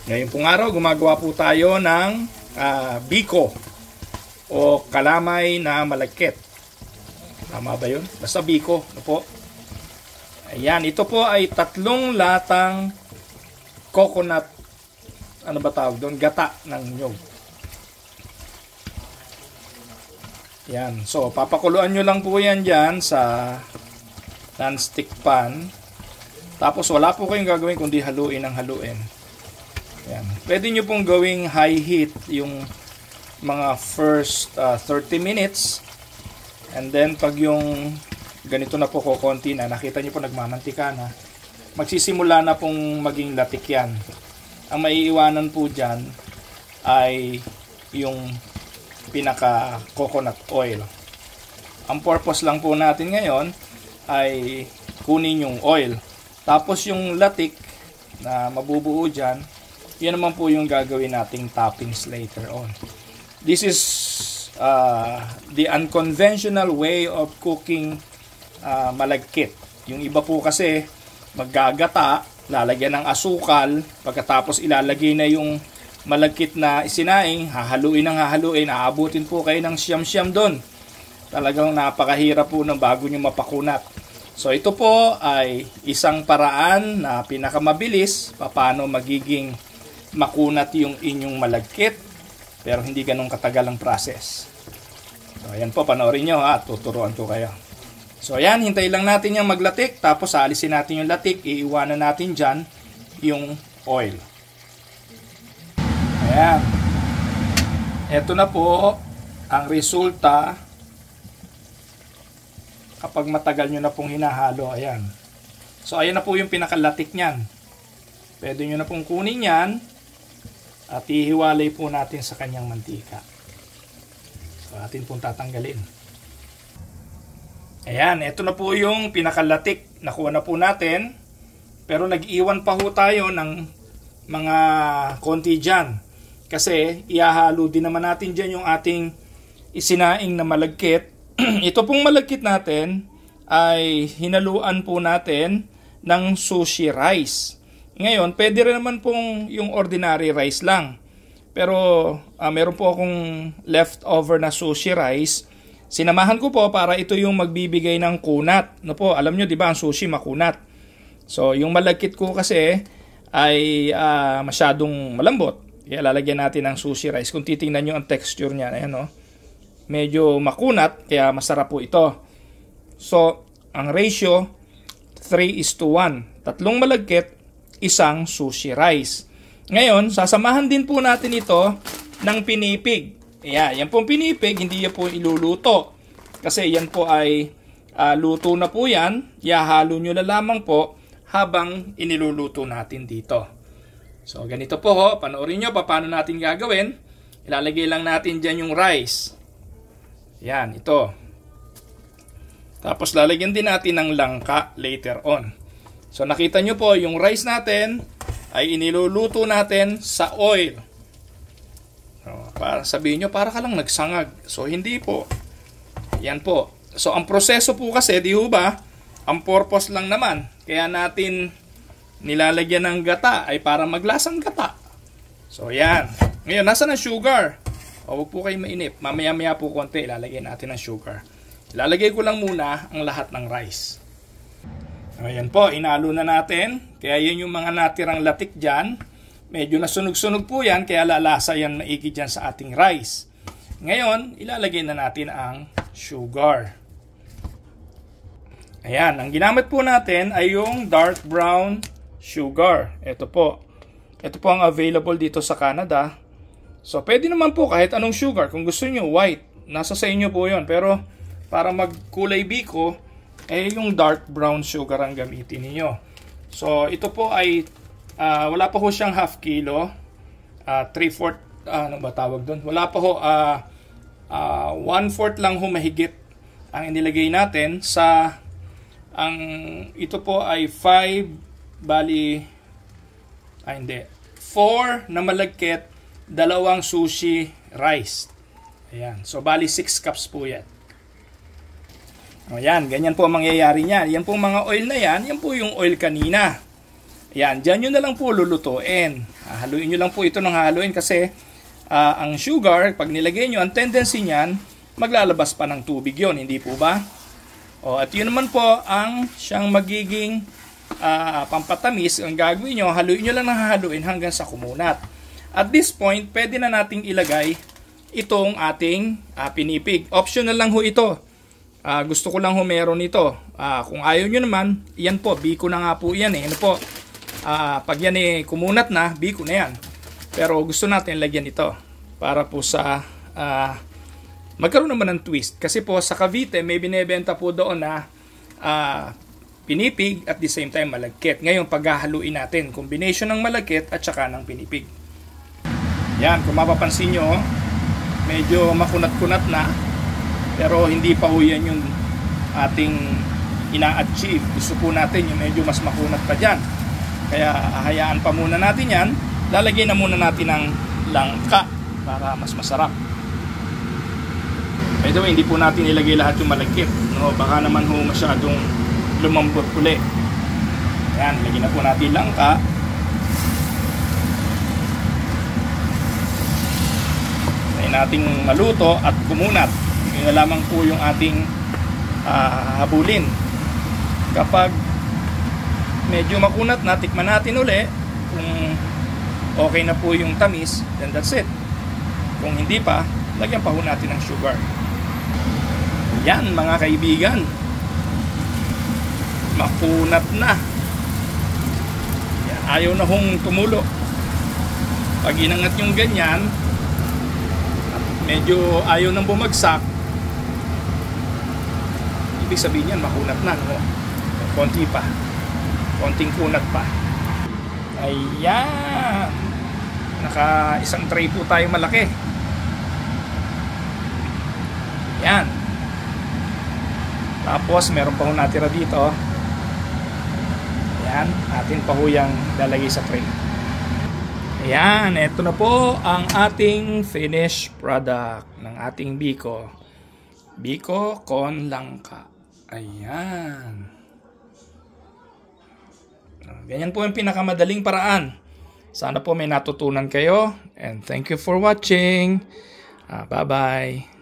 Ngayon pong araw, gumagawa po tayo ng biko o kalamay na malagkit. Tama ba yun? Basta biko. Ano po? Ayan, ito po ay 3 latang coconut, ano ba tawag doon? Gata ng nyog. Yan. So, papakuluan nyo lang po yan dyan sa non-stick pan. Tapos, wala po kayong gagawin kundi haluin ng haluin. Yan. Pwede nyo pong gawing high heat yung mga first 30 minutes. And then, pag yung ganito na po konti na, nakita nyo po nagmamantika na, magsisimula na pong maging latik yan. Ang maiiwanan po dyan ay yung pinaka coconut oil. Ang purpose lang po natin ngayon ay kunin yung oil. Tapos yung latik na mabubuo dyan, yan naman po yung gagawin nating toppings later on. This is the unconventional way of cooking malagkit. Yung iba po kasi maggagata, lalagyan ng asukal, pagkatapos ilalagay na yung malagkit na isinaing, hahaluin ng hahaluin, aabutin po kayo ng siyam-siyam doon. Talagang napakahirap po ng bago nyo mapakunat. So ito po ay isang paraan na pinakamabilis paano magiging makunat yung inyong malagkit pero hindi ganun katagal ang process. So ayan po, panoorin nyo at tuturuan ko kayo. So ayan, hintay lang natin yung maglatik, tapos alisin natin yung latik, iiwanan natin dyan yung oil. Ayan. Ito na po ang resulta kapag matagal nyo na pong hinahalo. Ayan. So ayan na po yung pinakalatik nyan. Pwede nyo na pong kunin yan at ihiwalay po natin sa kanyang mantika. So atin pong tatanggalin. Ayan, ito na po yung pinakalatik. Nakuha na po natin. Pero nag-iwan pa ho tayo ng mga konti dyan. Kasi ihahalo din naman natin dyan yung ating isinaing na malagkit. Ito pong malagkit natin ay hinaluan po natin ng sushi rice. Ngayon, pwede rin naman pong yung ordinary rice lang. Pero meron po akong leftover na sushi rice. Sinamahan ko po para ito yung magbibigay ng kunat. No po, alam nyo, di ba, ang sushi makunat. So, yung malagkit ko kasi ay masyadong malambot. Kaya lalagyan natin ng sushi rice. Kung titingnan nyo ang texture niya, ayan, no? Medyo makunat, kaya masarap po ito. So, ang ratio, 3:1. 3 malagkit, 1 sushi rice. Ngayon, sasamahan din po natin ito ng pinipig. Yan pong pinipig, hindi yan po iluluto. Kasi yan po ay luto na po yan. Ihahalo nyo na lamang po habang iniluluto natin dito. So, ganito po ho. Panoorin nyo paano natin gagawin. Ilalagay lang natin dyan yung rice. Yan, ito. Tapos lalagyan din natin ng langka later on. So, nakita nyo po, yung rice natin ay iniluluto natin sa oil. So, para sabihin nyo, para ka lang nagsangag. So, hindi po. Yan po. So, ang proseso po kasi, di ho ba, ang purpose lang naman. Kaya natin nilalagyan ng gata ay para maglasang gata. So, yan. Ngayon, nasa na sugar? O, huwag po kayo mainip. Mamaya-maya po konti, ilalagay natin ng sugar. Ilalagay ko lang muna ang lahat ng rice. Ayan po, inalo na natin. Kaya yan yung mga natirang latik dyan. Medyo nasunog-sunog po yan, kaya lalasa yan maigi dyan sa ating rice. Ngayon, ilalagay na natin ang sugar. Ayan, ang ginamit po natin ay yung dark brown sugar. Ito po. Ito po ang available dito sa Canada. So, pwede naman po kahit anong sugar. Kung gusto nyo, white. Nasa sa inyo po yun. Pero, para magkulay biko, yung dark brown sugar ang gamitin niyo. So, ito po ay wala pa ho siyang half kilo. 3/4, ano ba tawag doon? Wala pa ho, 1/4 lang ho mahigit ang inilagay natin sa, ito po ay 5, bali, hindi, 4 na malagkit, 2 sushi rice. Ayan. So, bali 6 cups po yan. O yan, ganyan po ang mangyayari niyan. Yan po mga oil na yan po yung oil kanina. Yan, dyan nyo na lang po lulutuin. Haluin nyo lang po ito ng haluin kasi ang sugar, pag nilagay nyo, ang tendency niyan, maglalabas pa ng tubig yon, hindi po ba? At yun naman po ang siyang magiging pampatamis. Ang gagawin nyo, haluin nyo lang ng haluin hanggang sa kumunat. At this point, pwede na nating ilagay itong ating pinipig. Optional lang ho ito. Gusto ko lang ho meron ito. Kung ayaw nyo naman, yan po, biko na nga po yan eh. Ano po? Pag yan kumunat na, biko na yan. Pero gusto natin lagyan ito para po sa magkaroon naman ng twist. Kasi po sa Cavite may binebenta po doon na pinipig at the same time malagkit. Ngayon paghahaluin natin, combination ng malagkit at saka ng pinipig. Yan, kung mapapansin nyo, medyo makunat-kunat na. Pero hindi pa ho yan yung ating ina-achieve. Gusto po natin yung medyo mas makunat pa dyan. Kaya hayaan pa muna natin yan. Lalagyan na muna natin ng langka para mas masarap. By the way, hindi po natin ilagay lahat yung malagkit. No? Baka naman ho masyadong lumambot uli. Yan, lagyan na po natin langka. Tayo nating maluto at kumunat. Yun na lamang po yung ating habulin. Kapag medyo makunat na, tikman natin uli kung okay na po yung tamis, then that's it. Kung hindi pa, lagyan pa ho natin ng sugar. Yan mga kaibigan, makunat na. Yan, ayaw na hong tumulo. Pag inangat yung ganyan, medyo ayaw nang bumagsak, ibig sabihin yan makunat na, no? Konti pa, konting kunat pa. Ayan, naka isang tray po tayo malaki. Yan. Tapos meron pa ho natira dito. Yan, atin pa ho yung lalagay sa tray. Ayan, eto na po ang ating finished product ng ating biko. Biko con langka. Ayan. Ganyan po yung pinakamadaling paraan. Sana po may natutunan kayo. And thank you for watching. Bye-bye.